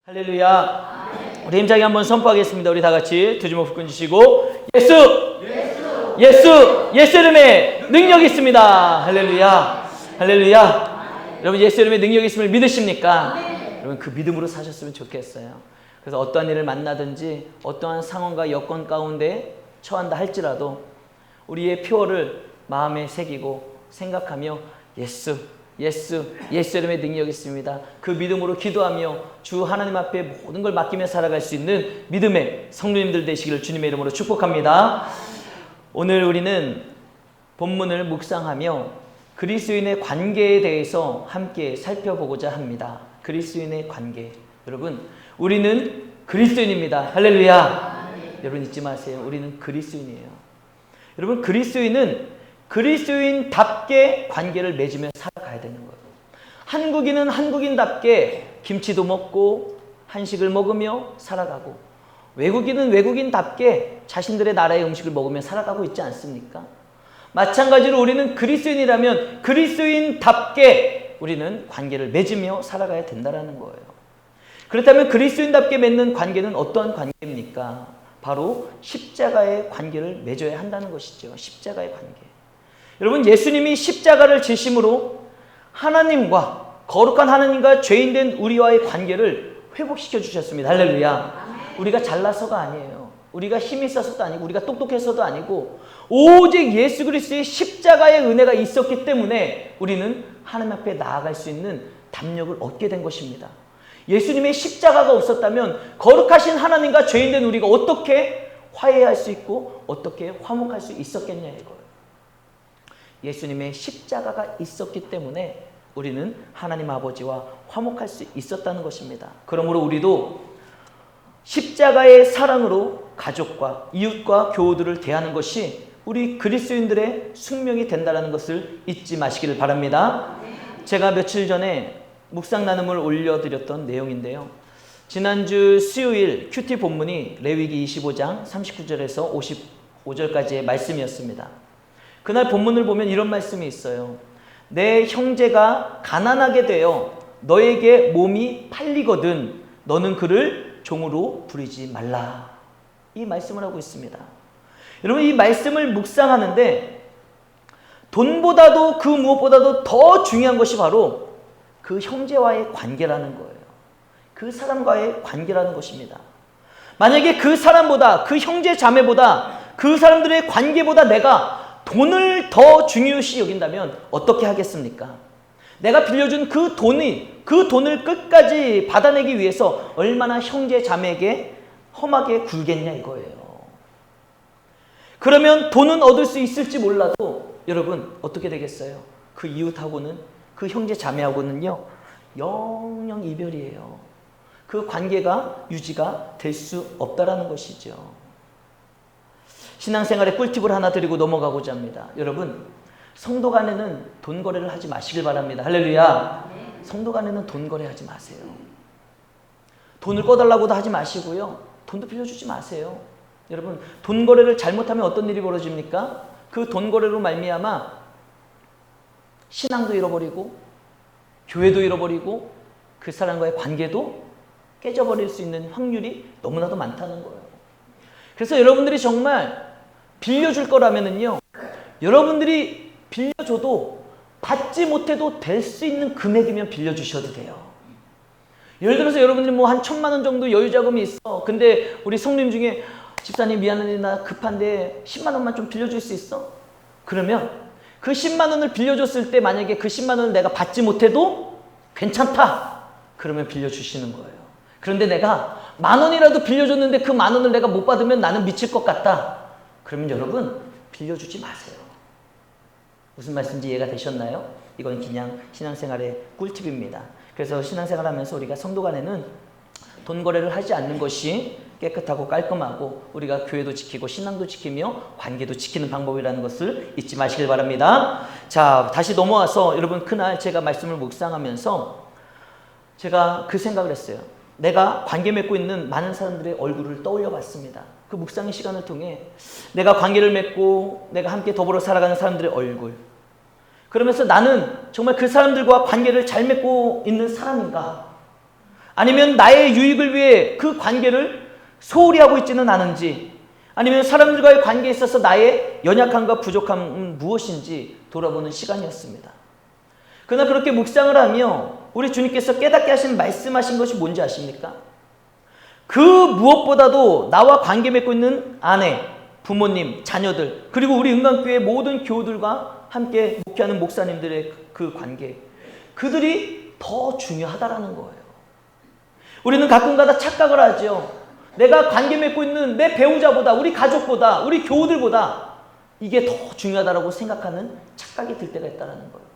할렐루야. 우리 힘차게 한번 선포하겠습니다. 우리 다 같이 두 주먹 불끈 쥐시고 예수 이름에 능력이 있습니다. 할렐루야. 할렐루야. 여러분 예수 이름에 능력이 있음을 믿으십니까? 여러분 그 믿음으로 사셨으면 좋겠어요. 그래서 어떠한 일을 만나든지 어떠한 상황과 여건 가운데 처한다 할지라도 우리의 표어를 마음에 새기고 생각하며 예수 이름의 능력이 있습니다. 그 믿음으로 기도하며 주 하나님 앞에 모든 걸 맡기며 살아갈 수 있는 믿음의 성도님들 되시기를 주님의 이름으로 축복합니다. 오늘 우리는 본문을 묵상하며 그리스도인의 관계에 대해서 함께 살펴보고자 합니다. 그리스도인의 관계. 여러분, 우리는 그리스도인입니다. 할렐루야. 여러분 잊지 마세요. 우리는 그리스도인이에요. 여러분, 그리스도인답게 관계를 맺으며 살아가야 되는 거예요. 한국인은 한국인답게 김치도 먹고 한식을 먹으며 살아가고, 외국인은 외국인답게 자신들의 나라의 음식을 먹으며 살아가고 있지 않습니까? 마찬가지로 우리는 그리스도인이라면 그리스도인답게 우리는 관계를 맺으며 살아가야 된다는 거예요. 그렇다면 그리스도인답게 맺는 관계는 어떠한 관계입니까? 바로 십자가의 관계를 맺어야 한다는 것이죠. 십자가의 관계. 여러분, 예수님이 십자가를 지심으로 하나님과, 거룩한 하나님과 죄인된 우리와의 관계를 회복시켜 주셨습니다. 할렐루야. 우리가 잘나서가 아니에요. 우리가 힘이 있어서도 아니고 우리가 똑똑해서도 아니고 오직 예수 그리스도의 십자가의 은혜가 있었기 때문에 우리는 하나님 앞에 나아갈 수 있는 담력을 얻게 된 것입니다. 예수님의 십자가가 없었다면 거룩하신 하나님과 죄인된 우리가 어떻게 화해할 수 있고 어떻게 화목할 수 있었겠냐 이거예요. 예수님의 십자가가 있었기 때문에 우리는 하나님 아버지와 화목할 수 있었다는 것입니다. 그러므로 우리도 십자가의 사랑으로 가족과 이웃과 교우들을 대하는 것이 우리 그리스도인들의 숙명이 된다는 것을 잊지 마시기를 바랍니다. 제가 며칠 전에 묵상 나눔을 올려드렸던 내용인데요. 지난주 수요일 큐티 본문이 레위기 25장 39절에서 55절까지의 말씀이었습니다. 그날 본문을 보면 이런 말씀이 있어요. 내 형제가 가난하게 되어 너에게 몸이 팔리거든 너는 그를 종으로 부리지 말라. 이 말씀을 하고 있습니다. 여러분, 이 말씀을 묵상하는데 돈보다도 그 무엇보다도 더 중요한 것이 바로 그 형제와의 관계라는 거예요. 그 사람과의 관계라는 것입니다. 만약에 그 사람보다, 그 형제 자매보다, 그 사람들의 관계보다 내가 돈을 더 중요시 여긴다면 어떻게 하겠습니까? 내가 빌려준 그 돈을 끝까지 받아내기 위해서 얼마나 형제 자매에게 험하게 굴겠냐 이거예요. 그러면 돈은 얻을 수 있을지 몰라도 여러분 어떻게 되겠어요? 그 이웃하고는, 그 형제 자매하고는요 영영 이별이에요. 그 관계가 유지가 될 수 없다라는 것이죠. 신앙생활의 꿀팁을 하나 드리고 넘어가고자 합니다. 여러분, 성도 간에는 돈 거래를 하지 마시길 바랍니다. 할렐루야. 성도 간에는 돈 거래하지 마세요. 돈을 꺼달라고도 하지 마시고요. 돈도 빌려주지 마세요. 여러분, 돈 거래를 잘못하면 어떤 일이 벌어집니까? 그 돈 거래로 말미암아 신앙도 잃어버리고 교회도 잃어버리고 그 사람과의 관계도 깨져버릴 수 있는 확률이 너무나도 많다는 거예요. 그래서 여러분들이 정말 빌려줄 거라면은요, 여러분들이 빌려줘도 받지 못해도 될 수 있는 금액이면 빌려주셔도 돼요. 예를 들어서 여러분들이 뭐 한 1,000만 원 정도 여유 자금이 있어. 근데 우리 성도님 중에 집사님 미안한데 나 급한데 10만 원만 좀 빌려줄 수 있어? 그러면 그 10만 원을 빌려줬을 때 만약에 그 10만 원을 내가 받지 못해도 괜찮다. 그러면 빌려주시는 거예요. 그런데 내가 10,000원이라도 빌려줬는데 그 10,000원을 내가 못 받으면 나는 미칠 것 같다. 그러면 여러분 빌려주지 마세요. 무슨 말씀인지 이해가 되셨나요? 이건 그냥 신앙생활의 꿀팁입니다. 그래서 신앙생활하면서 우리가 성도 간에는 돈 거래를 하지 않는 것이 깨끗하고 깔끔하고 우리가 교회도 지키고 신앙도 지키며 관계도 지키는 방법이라는 것을 잊지 마시길 바랍니다. 자, 다시 넘어와서 여러분 그날 제가 말씀을 묵상하면서 제가 그 생각을 했어요. 내가 관계 맺고 있는 많은 사람들의 얼굴을 떠올려 봤습니다. 그 묵상의 시간을 통해 내가 관계를 맺고 내가 함께 더불어 살아가는 사람들의 얼굴, 그러면서 나는 정말 그 사람들과 관계를 잘 맺고 있는 사람인가? 아니면 나의 유익을 위해 그 관계를 소홀히 하고 있지는 않은지, 아니면 사람들과의 관계에 있어서 나의 연약함과 부족함은 무엇인지 돌아보는 시간이었습니다. 그러나 그렇게 묵상을 하며 우리 주님께서 깨닫게 하신 말씀하신 것이 뭔지 아십니까? 그 무엇보다도 나와 관계 맺고 있는 아내, 부모님, 자녀들, 그리고 우리 은강교회 모든 교우들과 함께 목회하는 목사님들의 그 관계, 그들이 더 중요하다라는 거예요. 우리는 가끔가다 착각을 하죠. 내가 관계 맺고 있는 내 배우자보다, 우리 가족보다, 우리 교우들보다 이게 더 중요하다고 생각하는 착각이 들 때가 있다는 거예요.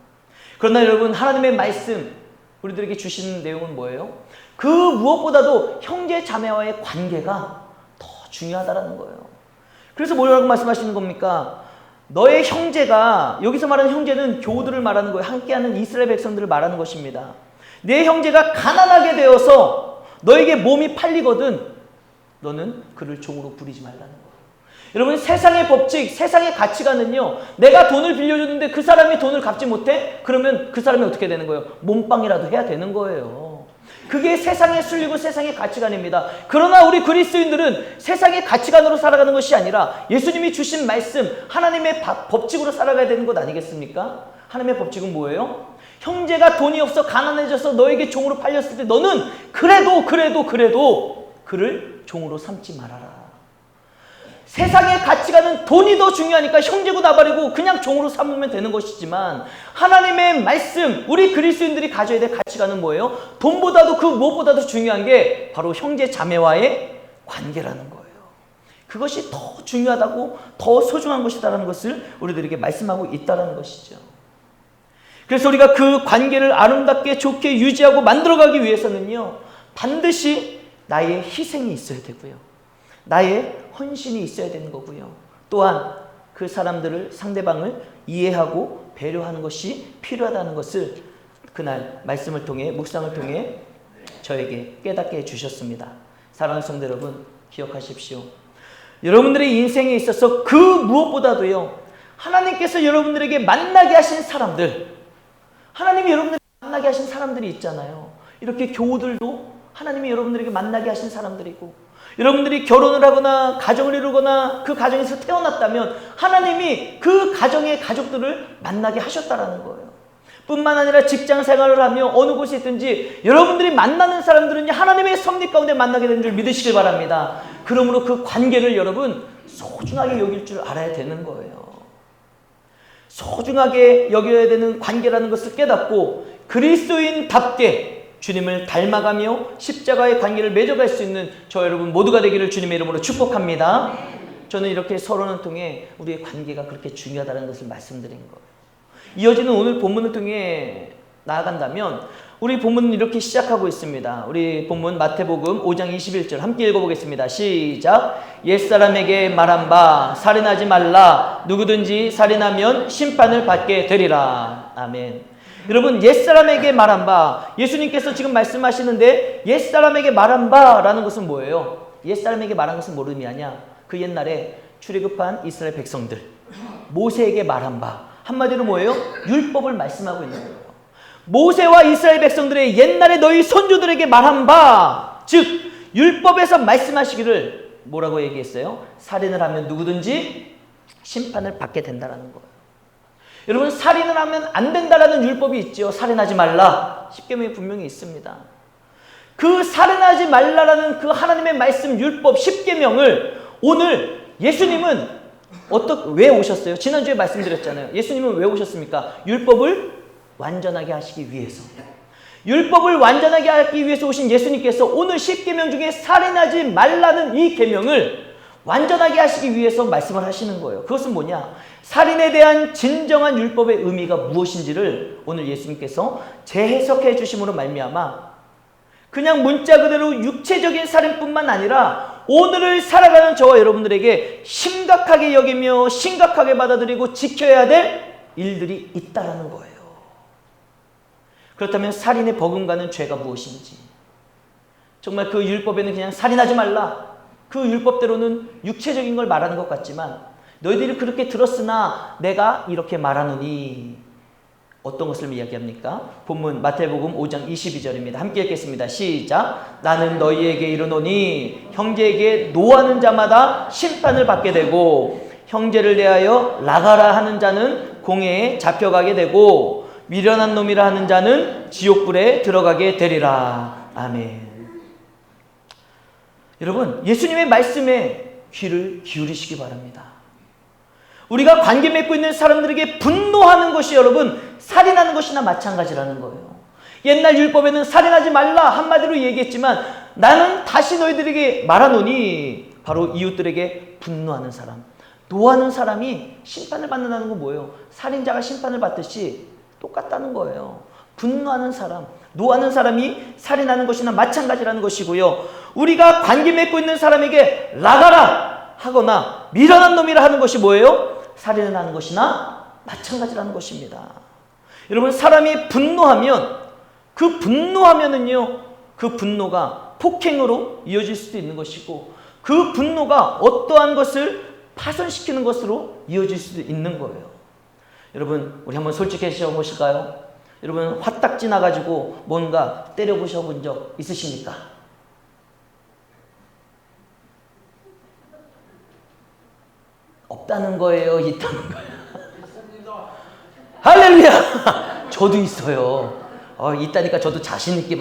그러나 여러분, 하나님의 말씀 우리들에게 주시는 내용은 뭐예요? 그 무엇보다도 형제 자매와의 관계가 더 중요하다는 거예요. 그래서 뭐라고 말씀하시는 겁니까? 너의 형제가, 여기서 말하는 형제는 교우들을 말하는 거예요. 함께하는 이스라엘 백성들을 말하는 것입니다. 내 형제가 가난하게 되어서 너에게 몸이 팔리거든 너는 그를 종으로 부리지 말라는 거예요. 여러분, 세상의 법칙, 세상의 가치관은요, 내가 돈을 빌려줬는데 그 사람이 돈을 갚지 못해? 그러면 그 사람이 어떻게 되는 거예요? 몸빵이라도 해야 되는 거예요. 그게 세상의 순리고 세상의 가치관입니다. 그러나 우리 그리스도인들은 세상의 가치관으로 살아가는 것이 아니라 예수님이 주신 말씀, 하나님의 법칙으로 살아가야 되는 것 아니겠습니까? 하나님의 법칙은 뭐예요? 형제가 돈이 없어 가난해져서 너에게 종으로 팔렸을 때 너는 그래도 그를 종으로 삼지 말아라. 세상의 가치관은 돈이 더 중요하니까 형제고 나발이고 그냥 종으로 삼으면 되는 것이지만, 하나님의 말씀, 우리 그리스도인들이 가져야 될 가치관은 뭐예요? 돈보다도 그 무엇보다도 중요한 게 바로 형제 자매와의 관계라는 거예요. 그것이 더 중요하다고, 더 소중한 것이다라는 것을 우리들에게 말씀하고 있다는 것이죠. 그래서 우리가 그 관계를 아름답게 좋게 유지하고 만들어가기 위해서는요, 반드시 나의 희생이 있어야 되고요, 나의 헌신이 있어야 되는 거고요, 또한 그 사람들을, 상대방을 이해하고 배려하는 것이 필요하다는 것을 그날 말씀을 통해, 묵상을 통해 저에게 깨닫게 해주셨습니다. 사랑하는 성도 여러분, 기억하십시오. 여러분들의 인생에 있어서 그 무엇보다도요, 하나님께서 여러분들에게 만나게 하신 사람들, 하나님이 여러분들에게 만나게 하신 사람들이 있잖아요. 이렇게 교우들도 하나님이 여러분들에게 만나게 하신 사람들이고, 여러분들이 결혼을 하거나 가정을 이루거나 그 가정에서 태어났다면 하나님이 그 가정의 가족들을 만나게 하셨다라는 거예요. 뿐만 아니라 직장 생활을 하며 어느 곳에 있든지 여러분들이 만나는 사람들은 하나님의 섭리 가운데 만나게 되는 줄 믿으시길 바랍니다. 그러므로 그 관계를 여러분 소중하게 여길 줄 알아야 되는 거예요. 소중하게 여겨야 되는 관계라는 것을 깨닫고 그리스도인답게 주님을 닮아가며 십자가의 관계를 맺어갈 수 있는 저 여러분 모두가 되기를 주님의 이름으로 축복합니다. 저는 이렇게 서론을 통해 우리의 관계가 그렇게 중요하다는 것을 말씀드린 거예요. 이어지는 오늘 본문을 통해 나아간다면 우리 본문은 이렇게 시작하고 있습니다. 우리 본문 마태복음 5장 21절 함께 읽어보겠습니다. 시작. 옛사람에게 말한 바 살인하지 말라. 누구든지 살인하면 심판을 받게 되리라. 아멘. 여러분, 옛사람에게 말한 바, 예수님께서 지금 말씀하시는데 옛사람에게 말한 바라는 것은 뭐예요? 옛사람에게 말한 것은 뭘 의미하냐? 그 옛날에 출애굽한 이스라엘 백성들, 모세에게 말한 바, 한마디로 뭐예요? 율법을 말씀하고 있는 거예요. 모세와 이스라엘 백성들의 옛날에 너희 선조들에게 말한 바, 즉 율법에서 말씀하시기를 뭐라고 얘기했어요? 살인을 하면 누구든지 심판을 받게 된다는 거예요. 여러분, 살인을 하면 안 된다라는 율법이 있죠. 살인하지 말라. 십계명이 분명히 있습니다. 그 살인하지 말라라는 그 하나님의 말씀 율법 십계명을 오늘 예수님은 왜 오셨어요? 지난주에 말씀드렸잖아요. 예수님은 왜 오셨습니까? 율법을 완전하게 하시기 위해서. 율법을 완전하게 하기 위해서 오신 예수님께서 오늘 십계명 중에 살인하지 말라는 이 계명을 완전하게 하시기 위해서 말씀을 하시는 거예요. 그것은 뭐냐? 살인에 대한 진정한 율법의 의미가 무엇인지를 오늘 예수님께서 재해석해 주심으로 말미암아 그냥 문자 그대로 육체적인 살인뿐만 아니라 오늘을 살아가는 저와 여러분들에게 심각하게 여기며 심각하게 받아들이고 지켜야 될 일들이 있다라는 거예요. 그렇다면 살인에 버금가는 죄가 무엇인지, 정말 그 율법에는 그냥 살인하지 말라, 그 율법대로는 육체적인 걸 말하는 것 같지만 너희들이 그렇게 들었으나 내가 이렇게 말하노니 어떤 것을 이야기합니까? 본문 마태복음 5장 22절입니다. 함께 읽겠습니다. 시작. 나는 너희에게 이르노니 형제에게 노하는 자마다 심판을 받게 되고 형제를 대하여 나가라 하는 자는 공회에 잡혀가게 되고 미련한 놈이라 하는 자는 지옥불에 들어가게 되리라. 아멘. 여러분, 예수님의 말씀에 귀를 기울이시기 바랍니다. 우리가 관계 맺고 있는 사람들에게 분노하는 것이 여러분 살인하는 것이나 마찬가지라는 거예요. 옛날 율법에는 살인하지 말라 한마디로 얘기했지만 나는 다시 너희들에게 말하노니 바로 이웃들에게 분노하는 사람, 노하는 사람이 심판을 받는다는 건 뭐예요? 살인자가 심판을 받듯이 똑같다는 거예요. 분노하는 사람, 노하는 사람이 살인하는 것이나 마찬가지라는 것이고요. 우리가 관계 맺고 있는 사람에게 나가라 하거나 미련한 놈이라 하는 것이 뭐예요? 살인을 하는 것이나 마찬가지라는 것입니다. 여러분, 사람이 분노하면 그 분노하면은요, 그 분노가 폭행으로 이어질 수도 있는 것이고 그 분노가 어떠한 것을 파손시키는 것으로 이어질 수도 있는 거예요. 여러분, 우리 한번 솔직해져 보실까요? 여러분, 화딱지 나가지고 뭔가 때려부셔 본 적 있으십니까? 없다는 거예요? 있다는 거예요? 할렐루야! 저도 있어요. 있다니까 저도 자신 있게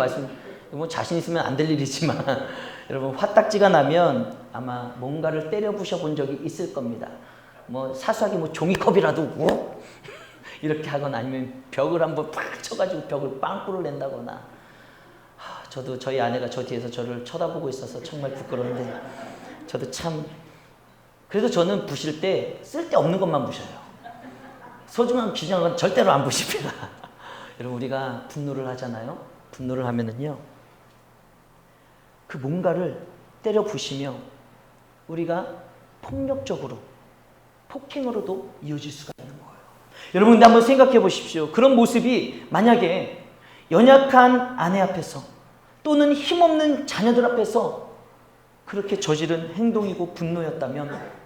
뭐 자신 있으면 안 될 일이지만 여러분, 화딱지가 나면 아마 뭔가를 때려 부셔 본 적이 있을 겁니다. 뭐 사소하게 뭐 종이컵이라도 이렇게 하거나 아니면 벽을 한번 팍 쳐가지고 벽을 빵꾸를 낸다거나. 저도 저희 아내가 저 뒤에서 저를 쳐다보고 있어서 정말 부끄러운데 저도 참, 그래서 저는 부실 때 쓸데없는 것만 부셔요. 소중한 귀중한 건 절대로 안 부십니다. 여러분, 우리가 분노를 하잖아요. 분노를 하면은요, 그 뭔가를 때려 부시며 우리가 폭력적으로, 폭행으로도 이어질 수가 있는 거예요. 여러분, 근데 한번 생각해 보십시오. 그런 모습이 만약에 연약한 아내 앞에서 또는 힘없는 자녀들 앞에서 그렇게 저지른 행동이고 분노였다면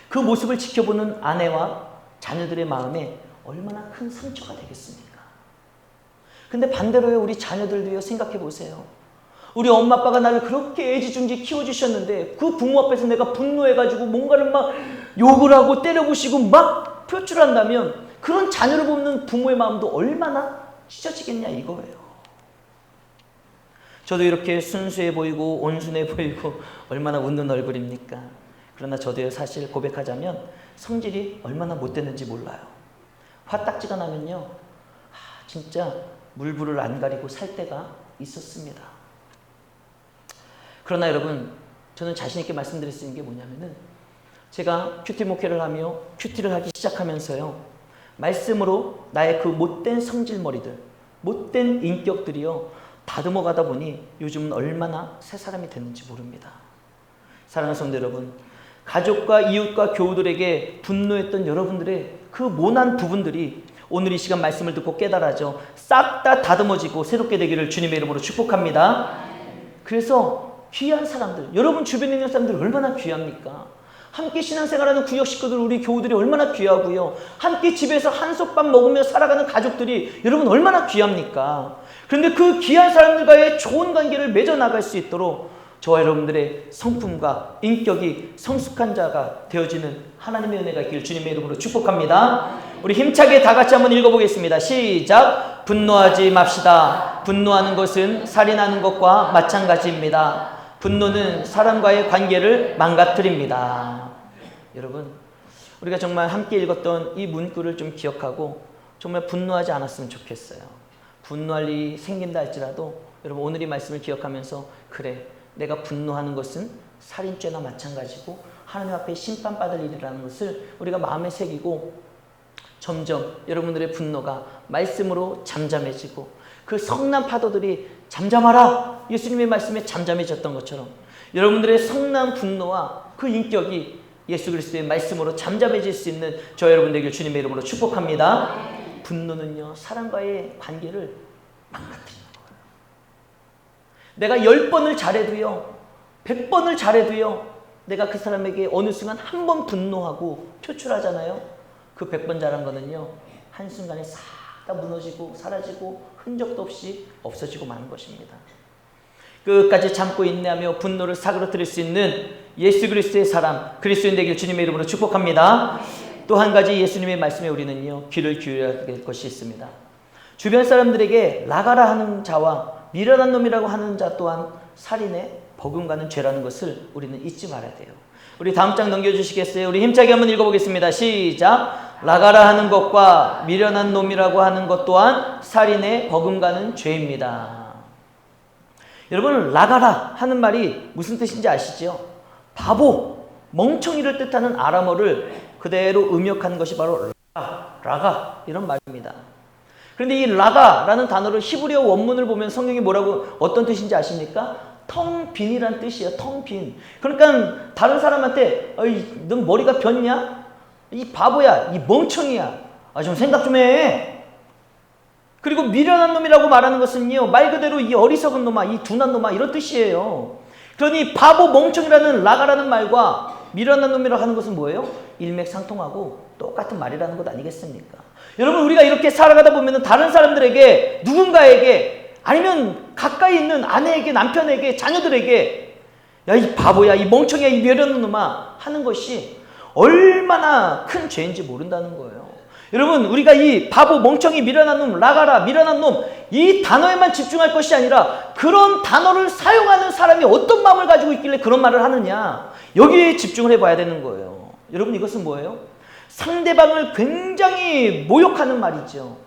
그 모습을 지켜보는 아내와 자녀들의 마음에 얼마나 큰 상처가 되겠습니까? 근데 반대로요, 우리 자녀들도요, 생각해 보세요. 우리 엄마 아빠가 나를 그렇게 애지중지 키워주셨는데 그 부모 앞에서 내가 분노해가지고 뭔가를 막 욕을 하고 때려부시고 막 표출한다면 그런 자녀를 보는 부모의 마음도 얼마나 찢어지겠냐 이거예요. 저도 이렇게 순수해 보이고 온순해 보이고 얼마나 웃는 얼굴입니까? 그러나 저도요, 사실 고백하자면 성질이 얼마나 못됐는지 몰라요. 화딱지가 나면요, 진짜 물불을 안 가리고 살 때가 있었습니다. 그러나 여러분, 저는 자신 있게 말씀드릴 수 있는 게 뭐냐면은 제가 큐티 목회를 하며 큐티를 하기 시작하면서요, 말씀으로 나의 그 못된 성질머리들, 못된 인격들이요, 다듬어 가다 보니 요즘은 얼마나 새 사람이 됐는지 모릅니다. 사랑하는 성도 여러분, 가족과 이웃과 교우들에게 분노했던 여러분들의 그 모난 부분들이 오늘 이 시간 말씀을 듣고 깨달아져 싹 다 다듬어지고 새롭게 되기를 주님의 이름으로 축복합니다. 그래서 귀한 사람들, 여러분 주변에 있는 사람들 얼마나 귀합니까? 함께 신앙생활하는 구역 식구들, 우리 교우들이 얼마나 귀하고요. 함께 집에서 한솥밥 먹으며 살아가는 가족들이 여러분 얼마나 귀합니까? 그런데 그 귀한 사람들과의 좋은 관계를 맺어나갈 수 있도록 저와 여러분들의 성품과 인격이 성숙한 자가 되어지는 하나님의 은혜가 있기를 주님의 이름으로 축복합니다. 우리 힘차게 다 같이 한번 읽어보겠습니다. 시작! 분노하지 맙시다. 분노하는 것은 살인하는 것과 마찬가지입니다. 분노는 사람과의 관계를 망가뜨립니다. 여러분, 우리가 정말 함께 읽었던 이 문구를 좀 기억하고 정말 분노하지 않았으면 좋겠어요. 분노할 일이 생긴다 할지라도 여러분, 오늘 이 말씀을 기억하면서 그래, 내가 분노하는 것은 살인죄나 마찬가지고 하나님 앞에 심판받을 일이라는 것을 우리가 마음에 새기고 점점 여러분들의 분노가 말씀으로 잠잠해지고 그 성난 파도들이 잠잠하라, 예수님의 말씀에 잠잠해졌던 것처럼 여러분들의 성난 분노와 그 인격이 예수 그리스도의 말씀으로 잠잠해질 수 있는 저 여러분들에게 주님의 이름으로 축복합니다. 분노는요, 사람과의 관계를 망가뜨립니다. 내가 10번을 잘해도요, 100번을 잘해도요, 내가 그 사람에게 어느 순간 한 번 분노하고 표출하잖아요. 그 100번 잘한 거는요, 한순간에 싹 다 무너지고 사라지고 흔적도 없이 없어지고 마는 것입니다. 끝까지 참고 인내하며 분노를 사그러뜨릴 수 있는 예수 그리스도의 사람, 그리스도인 되길 주님의 이름으로 축복합니다. 또 한 가지 예수님의 말씀에 우리는요, 귀를 기울여야 될 것이 있습니다. 주변 사람들에게 나가라 하는 자와 미련한 놈이라고 하는 자 또한 살인에 버금가는 죄라는 것을 우리는 잊지 말아야 돼요. 우리 다음 장 넘겨주시겠어요? 우리 힘차게 한번 읽어보겠습니다. 시작! 나가라 하는 것과 미련한 놈이라고 하는 것 또한 살인에 버금가는 죄입니다. 여러분, 나가라 하는 말이 무슨 뜻인지 아시죠? 바보, 멍청이를 뜻하는 아람어를 그대로 음역한 것이 바로 라가 이런 말입니다. 그런데 이 라가라는 단어를 히브리어 원문을 보면 성경이 뭐라고 어떤 뜻인지 아십니까? 텅 빈이란 뜻이에요. 텅 빈. 그러니까 다른 사람한테 넌 머리가 변냐? 이 바보야, 이 멍청이야. 좀 생각 좀 해. 그리고 미련한 놈이라고 말하는 것은요, 말 그대로 이 어리석은 놈아, 이 둔한 놈아 이런 뜻이에요. 그러니 바보, 멍청이라는 라가라는 말과 미련한 놈이라고 하는 것은 뭐예요? 일맥상통하고 똑같은 말이라는 것 아니겠습니까? 여러분, 우리가 이렇게 살아가다 보면 다른 사람들에게, 누군가에게, 아니면 가까이 있는 아내에게, 남편에게, 자녀들에게 야, 이 바보야, 이 멍청이야, 이 미련한 놈아 하는 것이 얼마나 큰 죄인지 모른다는 거예요. 여러분, 우리가 이 바보, 멍청이, 미련한 놈, 라가라, 미련한 놈, 이 단어에만 집중할 것이 아니라 그런 단어를 사용하는 사람이 어떤 마음을 가지고 있길래 그런 말을 하느냐, 여기에 집중을 해봐야 되는 거예요. 여러분, 이것은 뭐예요? 상대방을 굉장히 모욕하는 말이죠.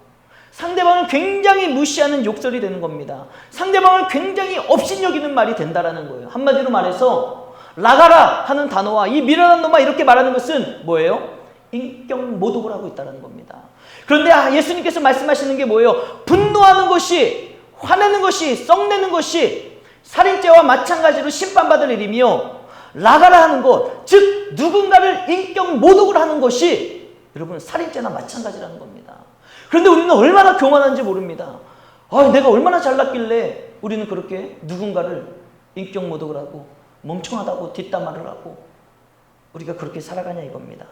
상대방을 굉장히 무시하는 욕설이 되는 겁니다. 상대방을 굉장히 업신여기는 말이 된다라는 거예요. 한마디로 말해서 나가라 하는 단어와 이 미련한 놈아 이렇게 말하는 것은 뭐예요? 인격 모독을 하고 있다는 겁니다. 그런데 예수님께서 말씀하시는 게 뭐예요? 분노하는 것이, 화내는 것이, 썩내는 것이 살인죄와 마찬가지로 심판받을 일이며, 나가라 하는 것, 즉 누군가를 인격 모독을 하는 것이 여러분 살인죄나 마찬가지라는 겁니다. 그런데 우리는 얼마나 교만한지 모릅니다. 내가 얼마나 잘났길래 우리는 그렇게 누군가를 인격 모독을 하고 멍청하다고 뒷담화를 하고 우리가 그렇게 살아가냐 이겁니다.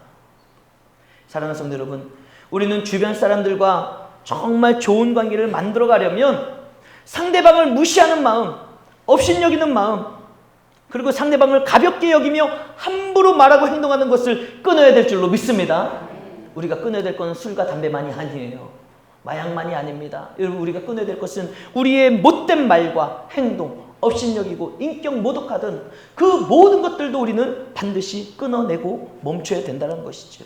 사랑하는 성도 여러분, 우리는 주변 사람들과 정말 좋은 관계를 만들어 가려면 상대방을 무시하는 마음, 업신여기는 마음, 그리고 상대방을 가볍게 여기며 함부로 말하고 행동하는 것을 끊어야 될 줄로 믿습니다. 우리가 끊어야 될 것은 술과 담배만이 아니에요. 마약만이 아닙니다. 여러분, 우리가 끊어야 될 것은 우리의 못된 말과 행동, 업신여기고 인격 모독하던 그 모든 것들도 우리는 반드시 끊어내고 멈춰야 된다는 것이죠.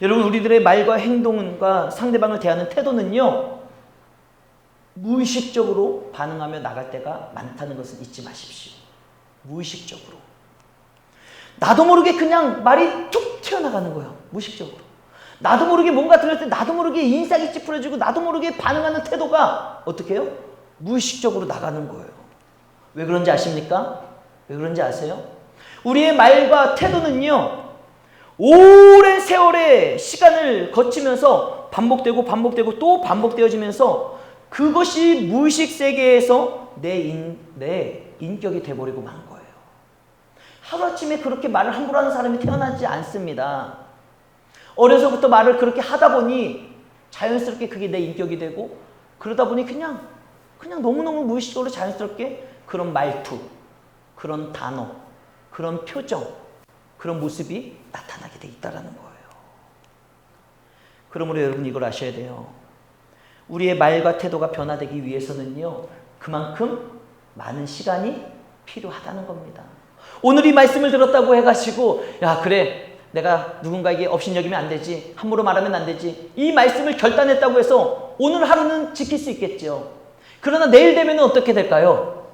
여러분, 우리들의 말과 행동과 상대방을 대하는 태도는요, 무의식적으로 반응하며 나갈 때가 많다는 것을 잊지 마십시오. 무의식적으로. 나도 모르게 그냥 말이 툭 튀어나가는 거예요. 무의식적으로. 나도 모르게 뭔가 들을 때 나도 모르게 인상이 찌푸려지고 나도 모르게 반응하는 태도가 어떻게 해요? 무의식적으로 나가는 거예요. 왜 그런지 아십니까? 왜 그런지 아세요? 우리의 말과 태도는요, 오랜 세월의 시간을 거치면서 반복되고 또 반복되어지면서 그것이 무의식 세계에서 내 인격이 돼버리고 만 거예요. 하루아침에 그렇게 말을 함부로 하는 사람이 태어나지 않습니다. 어려서부터 말을 그렇게 하다 보니 자연스럽게 그게 내 인격이 되고, 그러다 보니 그냥 너무너무 무의식적으로 자연스럽게 그런 말투, 그런 단어, 그런 표정, 그런 모습이 나타나게 돼 있다는 거예요. 그러므로 여러분, 이걸 아셔야 돼요. 우리의 말과 태도가 변화되기 위해서는요, 그만큼 많은 시간이 필요하다는 겁니다. 오늘 이 말씀을 들었다고 해가지고 야, 그래, 내가 누군가에게 업신여기면 안 되지, 함부로 말하면 안 되지, 이 말씀을 결단했다고 해서 오늘 하루는 지킬 수 있겠죠. 그러나 내일 되면 어떻게 될까요?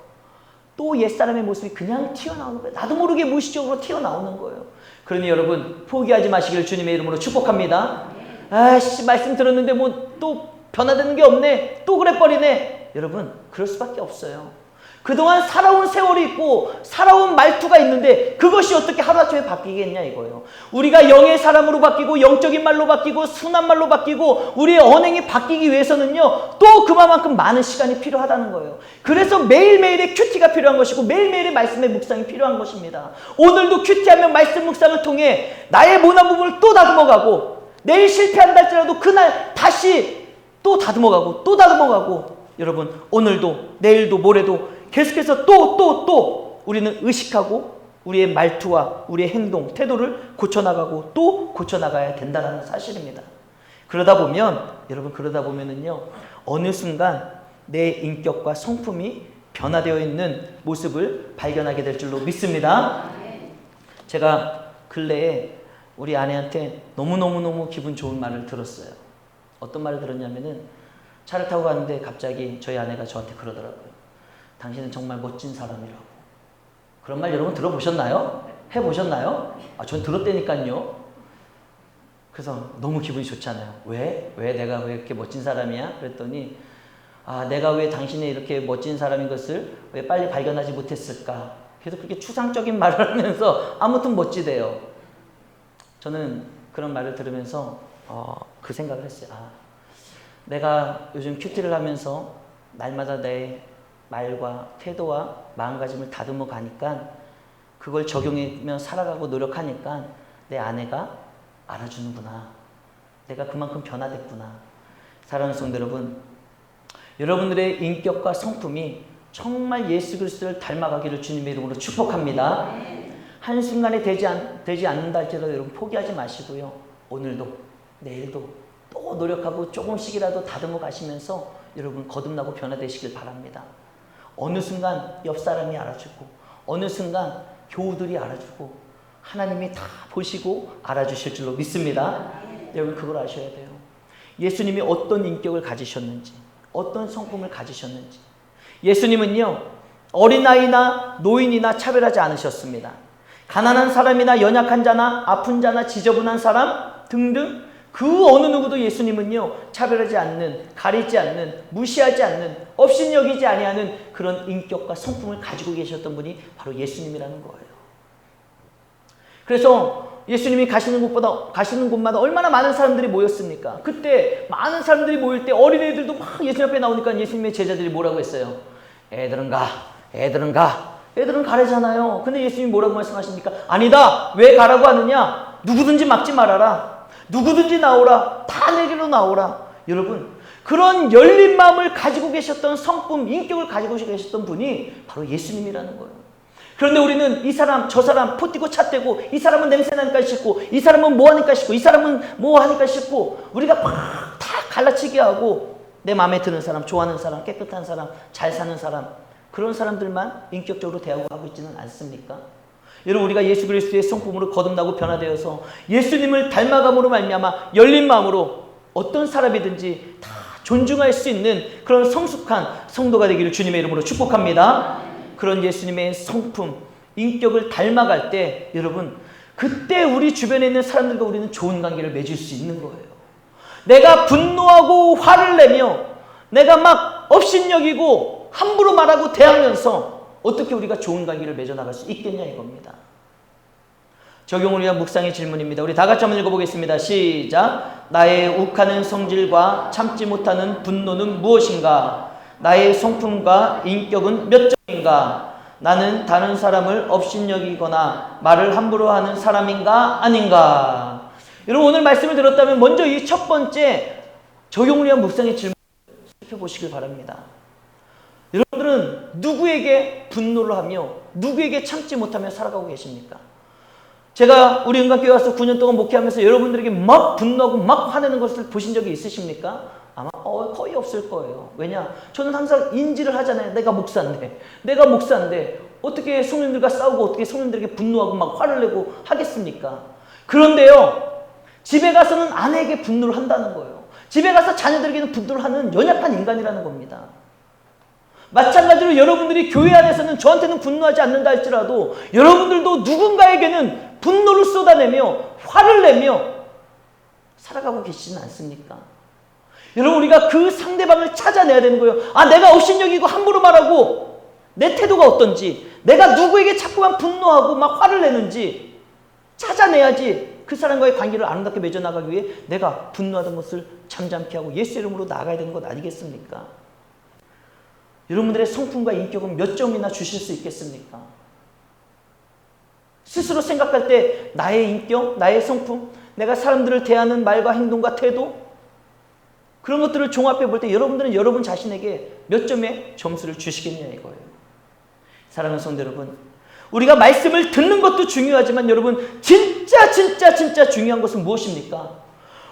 또 옛사람의 모습이 그냥 튀어나오는 거예요. 나도 모르게 무의식적으로 튀어나오는 거예요. 그러니 여러분, 포기하지 마시기를 주님의 이름으로 축복합니다. 말씀 들었는데 뭐 또 변화되는 게 없네, 또 그래버리네. 여러분, 그럴 수밖에 없어요. 그동안 살아온 세월이 있고 살아온 말투가 있는데 그것이 어떻게 하루아침에 바뀌겠냐 이거예요. 우리가 영의 사람으로 바뀌고 영적인 말로 바뀌고 순한 말로 바뀌고 우리의 언행이 바뀌기 위해서는요, 또 그만큼 많은 시간이 필요하다는 거예요. 그래서 매일매일의 큐티가 필요한 것이고 매일매일의 말씀의 묵상이 필요한 것입니다. 오늘도 큐티하며 말씀 묵상을 통해 나의 모난 부분을 또 다듬어가고, 내일 실패한다 할지라도 그날 다시 또 다듬어가고 또 다듬어가고 여러분 오늘도 내일도 모레도 계속해서 또 우리는 의식하고 우리의 말투와 우리의 행동, 태도를 고쳐나가고 또 고쳐나가야 된다는 사실입니다. 그러다 보면 여러분 그러다 보면은요 어느 순간 내 인격과 성품이 변화되어 있는 모습을 발견하게 될 줄로 믿습니다. 제가 근래에 우리 아내한테 너무너무 기분 좋은 말을 들었어요. 어떤 말을 들었냐면은 차를 타고 가는데 갑자기 저희 아내가 저한테 그러더라고요. 당신은 정말 멋진 사람이라고. 그런 말 여러분 들어보셨나요? 해보셨나요? 전 들었다니까요. 그래서 너무 기분이 좋잖아요. 왜 내가 왜 이렇게 멋진 사람이야? 그랬더니 내가 왜 당신이 이렇게 멋진 사람인 것을 왜 빨리 발견하지 못했을까? 그래서 그렇게 추상적인 말을 하면서 아무튼 멋지대요. 저는 그런 말을 들으면서 그 생각을 했어요. 내가 요즘 큐티를 하면서 날마다 내 말과 태도와 마음가짐을 다듬어 가니까 그걸 적용하며 살아가고 노력하니까 내 아내가 알아주는구나. 내가 그만큼 변화됐구나. 사랑하는 성도 여러분, 여러분들의 인격과 성품이 정말 예수 그리스도를 닮아가기를 주님의 이름으로 축복합니다. 한순간에 되지 않는다 할지라도 여러분 포기하지 마시고요. 오늘도 내일도 또 노력하고 조금씩이라도 다듬어 가시면서 여러분 거듭나고 변화되시길 바랍니다. 어느 순간 옆 사람이 알아주고 어느 순간 교우들이 알아주고 하나님이 다 보시고 알아주실 줄로 믿습니다. 여러분 그걸 아셔야 돼요. 예수님이 어떤 인격을 가지셨는지 어떤 성품을 가지셨는지 예수님은요 어린아이나 노인이나 차별하지 않으셨습니다. 가난한 사람이나 연약한 자나 아픈 자나 지저분한 사람 등등 그 어느 누구도 예수님은요 차별하지 않는, 가리지 않는, 무시하지 않는, 업신여기지 아니하는 그런 인격과 성품을 가지고 계셨던 분이 바로 예수님이라는 거예요. 그래서 예수님이 가시는 곳마다 얼마나 많은 사람들이 모였습니까? 그때 많은 사람들이 모일 때 어린애들도 막 예수님 앞에 나오니까 예수님의 제자들이 뭐라고 했어요? 애들은 가래잖아요. 근데 예수님이 뭐라고 말씀하십니까? 아니다. 왜 가라고 하느냐? 누구든지 막지 말아라. 누구든지 나오라. 다 내게로 나오라. 여러분 그런 열린 마음을 가지고 계셨던 성품, 인격을 가지고 계셨던 분이 바로 예수님이라는 거예요. 그런데 우리는 이 사람 저 사람 포띠고 찻대고 이 사람은 냄새나니까 싫고 이 사람은 뭐 하니까 싫고 이 사람은 뭐 하니까 싫고 우리가 막 다 갈라치게 하고 내 마음에 드는 사람, 좋아하는 사람, 깨끗한 사람, 잘 사는 사람 그런 사람들만 인격적으로 대하고 있지는 않습니까? 여러분 우리가 예수 그리스도의 성품으로 거듭나고 변화되어서 예수님을 닮아감으로 말미암아 열린 마음으로 어떤 사람이든지 다 존중할 수 있는 그런 성숙한 성도가 되기를 주님의 이름으로 축복합니다. 그런 예수님의 성품, 인격을 닮아갈 때 여러분 그때 우리 주변에 있는 사람들과 우리는 좋은 관계를 맺을 수 있는 거예요. 내가 분노하고 화를 내며 내가 막 업신여기고 함부로 말하고 대하면서 어떻게 우리가 좋은 관계를 맺어나갈 수 있겠냐 이겁니다. 적용을 위한 묵상의 질문입니다. 우리 다 같이 한번 읽어보겠습니다. 시작. 나의 욱하는 성질과 참지 못하는 분노는 무엇인가? 나의 성품과 인격은 몇 점인가? 나는 다른 사람을 업신여기거나 말을 함부로 하는 사람인가 아닌가? 여러분 오늘 말씀을 들었다면 먼저 이 첫 번째 적용을 위한 묵상의 질문을 살펴보시길 바랍니다. 여러분들은 누구에게 분노를 하며 누구에게 참지 못하며 살아가고 계십니까? 제가 우리 은강교회 와서 9년 동안 목회하면서 여러분들에게 막 분노하고 막 화내는 것을 보신 적이 있으십니까? 아마 거의 없을 거예요. 왜냐? 저는 항상 인지를 하잖아요. 내가 목사인데 어떻게 성령들과 싸우고 어떻게 성령들에게 분노하고 막 화를 내고 하겠습니까? 그런데요. 집에 가서는 아내에게 분노를 한다는 거예요. 집에 가서 자녀들에게는 분노를 하는 연약한 인간이라는 겁니다. 마찬가지로 여러분들이 교회 안에서는 저한테는 분노하지 않는다 할지라도 여러분들도 누군가에게는 분노를 쏟아내며 화를 내며 살아가고 계시지는 않습니까? 여러분 우리가 그 상대방을 찾아내야 되는 거예요. 내가 업신여기고 함부로 말하고 내 태도가 어떤지 내가 누구에게 자꾸만 분노하고 막 화를 내는지 찾아내야지 그 사람과의 관계를 아름답게 맺어나가기 위해 내가 분노하던 것을 잠잠케 하고 예수 이름으로 나아가야 되는 것 아니겠습니까? 여러분들의 성품과 인격은 몇 점이나 주실 수 있겠습니까? 스스로 생각할 때 나의 인격, 나의 성품, 내가 사람들을 대하는 말과 행동과 태도 그런 것들을 종합해 볼 때 여러분들은 여러분 자신에게 몇 점의 점수를 주시겠냐 이거예요. 사랑하는 성도 여러분, 우리가 말씀을 듣는 것도 중요하지만 여러분 진짜 중요한 것은 무엇입니까?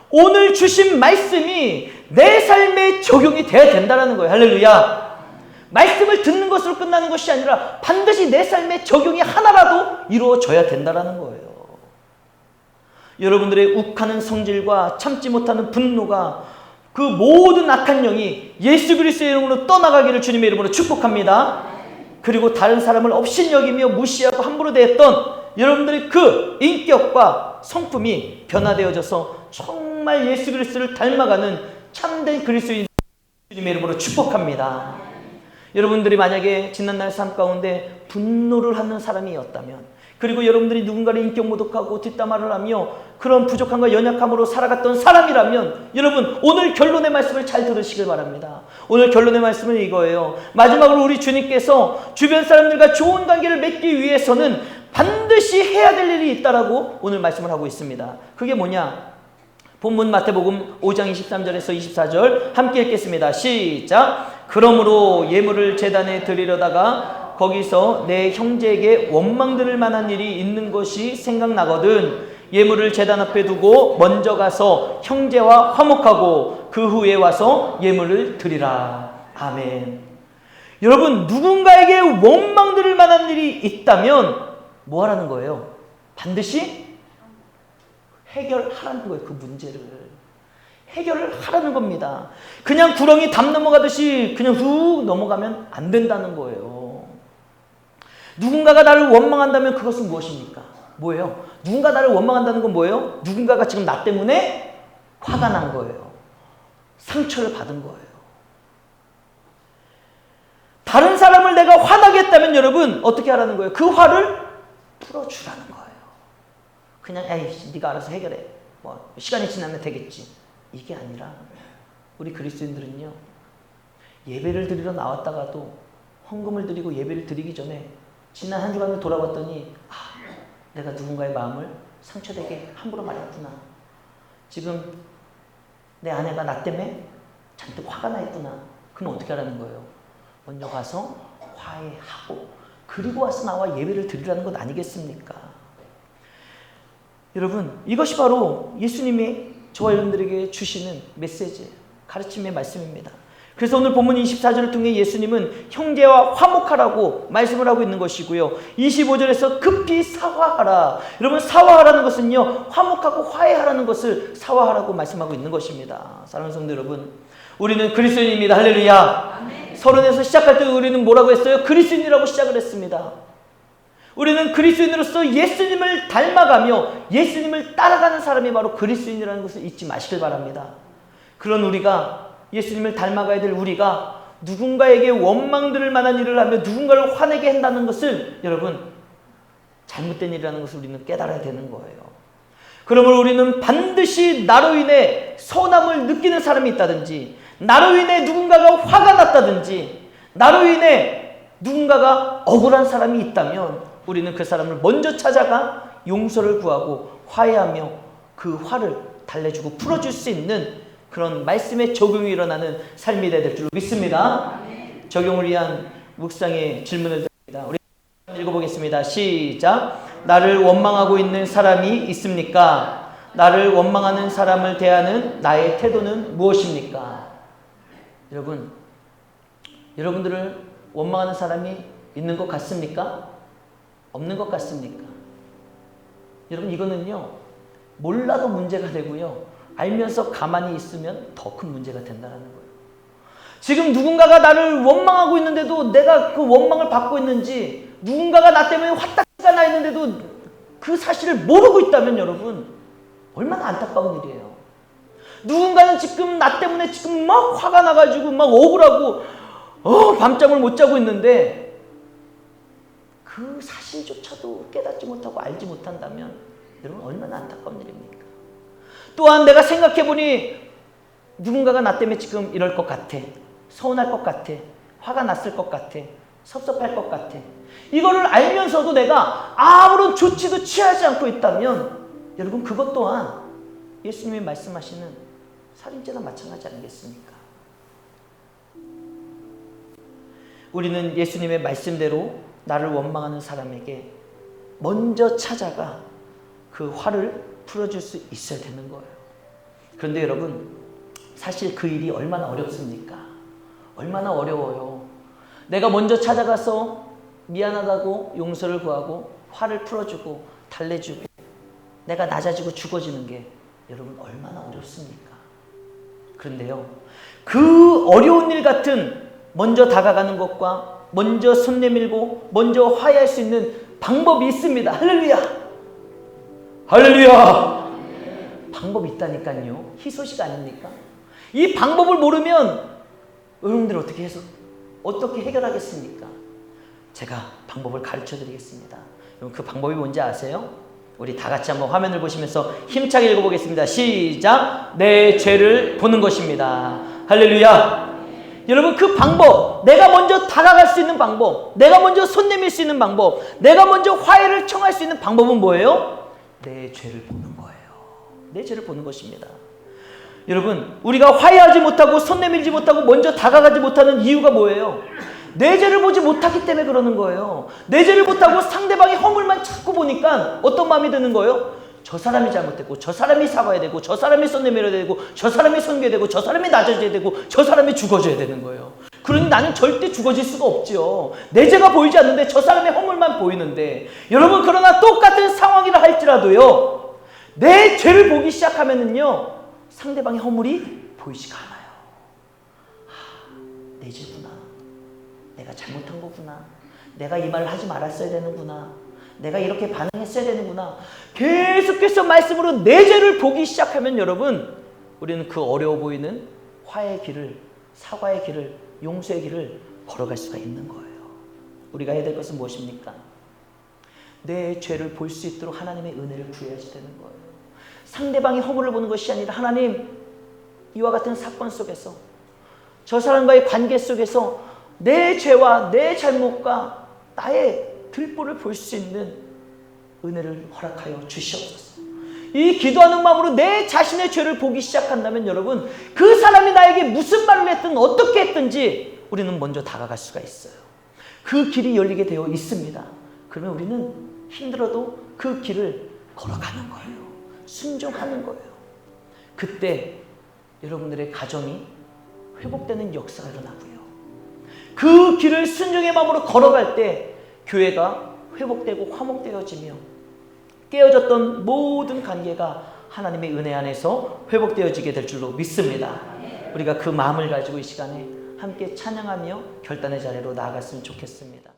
오늘 주신 말씀이 내 삶에 적용이 돼야 된다는 거예요. 할렐루야. 말씀을 듣는 것으로 끝나는 것이 아니라 반드시 내 삶에 적용이 하나라도 이루어져야 된다는 거예요. 여러분들의 욱하는 성질과 참지 못하는 분노가 그 모든 악한 영이 예수 그리스도의 이름으로 떠나가기를 주님의 이름으로 축복합니다. 그리고 다른 사람을 업신여기며 무시하고 함부로 대했던 여러분들의 그 인격과 성품이 변화되어져서 정말 예수 그리스도를 닮아가는 참된 그리스도인 주님의 이름으로 축복합니다. 여러분들이 만약에 지난날 삶 가운데 분노를 하는 사람이었다면, 그리고 여러분들이 누군가를 인격 모독하고 뒷담화를 하며 그런 부족함과 연약함으로 살아갔던 사람이라면 여러분 오늘 결론의 말씀을 잘 들으시길 바랍니다. 오늘 결론의 말씀은 이거예요. 마지막으로 우리 주님께서 주변 사람들과 좋은 관계를 맺기 위해서는 반드시 해야 될 일이 있다라고 오늘 말씀을 하고 있습니다. 그게 뭐냐? 본문 마태복음 5장 23절에서 24절 함께 읽겠습니다. 시작. 그러므로 예물을 제단에 드리려다가 거기서 내 형제에게 원망 들을 만한 일이 있는 것이 생각나거든 예물을 제단 앞에 두고 먼저 가서 형제와 화목하고 그 후에 와서 예물을 드리라. 아멘. 여러분, 누군가에게 원망 들을 만한 일이 있다면 뭐 하라는 거예요? 반드시 해결하라는 거예요. 그 문제를 해결을 하라는 겁니다. 그냥 구렁이 담 넘어가듯이 그냥 훅 넘어가면 안 된다는 거예요. 누군가가 나를 원망한다면 그것은 무엇입니까? 뭐예요? 누군가 나를 원망한다는 건 뭐예요? 누군가가 지금 나 때문에 화가 난 거예요. 상처를 받은 거예요. 다른 사람을 내가 화나게 했다면 여러분 어떻게 하라는 거예요? 그 화를 풀어주라는 거예요. 그냥 에이 네가 알아서 해결해. 뭐 시간이 지나면 되겠지. 이게 아니라 우리 그리스도인들은요. 예배를 드리러 나왔다가도 헌금을 드리고 예배를 드리기 전에 지난 한 주간을 돌아봤더니 내가 누군가의 마음을 상처되게 함부로 말했구나. 지금 내 아내가 나 때문에 잔뜩 화가 나 있구나. 그럼 어떻게 하라는 거예요? 먼저 가서 화해하고 그리고 와서 나와 예배를 드리라는 것 아니겠습니까? 여러분, 이것이 바로 예수님이 저와 여러분들에게 주시는 메시지, 가르침의 말씀입니다. 그래서 오늘 본문 24절을 통해 예수님은 형제와 화목하라고 말씀을 하고 있는 것이고요. 25절에서 급히 사화하라. 여러분, 사화하라는 것은요, 화목하고 화해하라는 것을 사화하라고 말씀하고 있는 것입니다. 사랑하는 성도 여러분, 우리는 그리스도인입니다. 할렐루야. 아멘. 서론에서 시작할 때 우리는 뭐라고 했어요? 그리스도인이라고 시작을 했습니다. 우리는 그리스도인으로서 예수님을 닮아가며 예수님을 따라가는 사람이 바로 그리스도인이라는 것을 잊지 마시길 바랍니다. 그런 우리가, 예수님을 닮아가야 될 우리가 누군가에게 원망 들을 만한 일을 하며 누군가를 화내게 한다는 것을 여러분 잘못된 일이라는 것을 우리는 깨달아야 되는 거예요. 그러므로 우리는 반드시 나로 인해 서운함을 느끼는 사람이 있다든지, 나로 인해 누군가가 화가 났다든지, 나로 인해 누군가가 억울한 사람이 있다면 우리는 그 사람을 먼저 찾아가 용서를 구하고 화해하며 그 화를 달래주고 풀어줄 수 있는 그런 말씀의 적용이 일어나는 삶이 될 줄 믿습니다. 적용을 위한 묵상의 질문을 드립니다. 우리 읽어보겠습니다. 시작. 나를 원망하고 있는 사람이 있습니까? 나를 원망하는 사람을 대하는 나의 태도는 무엇입니까? 여러분, 여러분들을 원망하는 사람이 있는 것 같습니까? 없는 것 같습니까? 여러분, 이거는요, 몰라도 문제가 되고요, 알면서 가만히 있으면 더 큰 문제가 된다는 거예요. 지금 누군가가 나를 원망하고 있는데도 내가 그 원망을 받고 있는지, 누군가가 나 때문에 화딱지가 나 있는데도 그 사실을 모르고 있다면 여러분 얼마나 안타까운 일이에요. 누군가는 지금 나 때문에 지금 막 화가 나가지고 막 억울하고 밤잠을 못 자고 있는데 그 사실조차도 깨닫지 못하고 알지 못한다면 여러분 얼마나 안타까운 일입니까? 또한 내가 생각해보니 누군가가 나 때문에 지금 이럴 것 같아. 서운할 것 같아. 화가 났을 것 같아. 섭섭할 것 같아. 이거를 알면서도 내가 아무런 조치도 취하지 않고 있다면 여러분 그것 또한 예수님이 말씀하시는 살인죄나 마찬가지 아니겠습니까? 우리는 예수님의 말씀대로 나를 원망하는 사람에게 먼저 찾아가 그 화를 풀어줄 수 있어야 되는 거예요. 그런데 여러분, 사실 그 일이 얼마나 어렵습니까? 얼마나 어려워요. 내가 먼저 찾아가서 미안하다고 용서를 구하고 화를 풀어주고 달래주고 내가 낮아지고 죽어지는 게 여러분 얼마나 어렵습니까? 그런데요, 그 어려운 일 같은 먼저 다가가는 것과 먼저 손 내밀고 먼저 화해할 수 있는 방법이 있습니다. 할렐루야! 할렐루야! 방법이 있다니까요. 희소식 아닙니까? 이 방법을 모르면 여러분들 어떻게 해결하겠습니까? 제가 방법을 가르쳐 드리겠습니다. 여러분, 그 방법이 뭔지 아세요? 우리 다 같이 한번 화면을 보시면서 힘차게 읽어보겠습니다. 시작! 내 죄를 보는 것입니다. 할렐루야! 여러분, 그 방법, 내가 먼저 다가갈 수 있는 방법, 내가 먼저 손 내밀 수 있는 방법, 내가 먼저 화해를 청할 수 있는 방법은 뭐예요? 내 죄를 보는 거예요. 내 죄를 보는 것입니다. 여러분, 우리가 화해하지 못하고 손 내밀지 못하고 먼저 다가가지 못하는 이유가 뭐예요? 내 죄를 보지 못하기 때문에 그러는 거예요. 내 죄를 못하고 상대방의 허물만 자꾸 보니까 어떤 마음이 드는 거예요? 저 사람이 잘못했고, 저 사람이 사과해야 되고, 저 사람이 손 내밀어야 되고, 저 사람이 섬겨야 되고, 저 사람이 낮아져야 되고, 저 사람이 죽어져야 되는 거예요. 그러니 나는 절대 죽어질 수가 없죠. 내 죄가 보이지 않는데 저 사람의 허물만 보이는데, 여러분, 그러나 똑같은 상황이라 할지라도요, 내 죄를 보기 시작하면은요, 상대방의 허물이 보이지가 않아요. 내 죄구나. 내가 잘못한 거구나. 내가 이 말을 하지 말았어야 되는구나. 내가 이렇게 반응했어야 되는구나. 계속해서 말씀으로 내 죄를 보기 시작하면 여러분, 우리는 그 어려워 보이는 화해의 길을, 사과의 길을, 용서의 길을 걸어갈 수가 있는 거예요. 우리가 해야 될 것은 무엇입니까? 내 죄를 볼 수 있도록 하나님의 은혜를 구해야지 되는 거예요. 상대방이 허물을 보는 것이 아니라, 하나님, 이와 같은 사건 속에서, 저 사람과의 관계 속에서 내 죄와 내 잘못과 나의 들보를 볼 수 있는 은혜를 허락하여 주시옵소서. 이 기도하는 마음으로 내 자신의 죄를 보기 시작한다면 여러분, 그 사람이 나에게 무슨 말을 했든 어떻게 했든지 우리는 먼저 다가갈 수가 있어요. 그 길이 열리게 되어 있습니다. 그러면 우리는 힘들어도 그 길을 걸어가는 거예요. 순종하는 거예요. 그때 여러분들의 가정이 회복되는 역사가 일어나고요. 그 길을 순종의 마음으로 걸어갈 때 교회가 회복되고 화목되어지며 깨어졌던 모든 관계가 하나님의 은혜 안에서 회복되어지게 될 줄로 믿습니다. 우리가 그 마음을 가지고 이 시간에 함께 찬양하며 결단의 자리로 나아갔으면 좋겠습니다.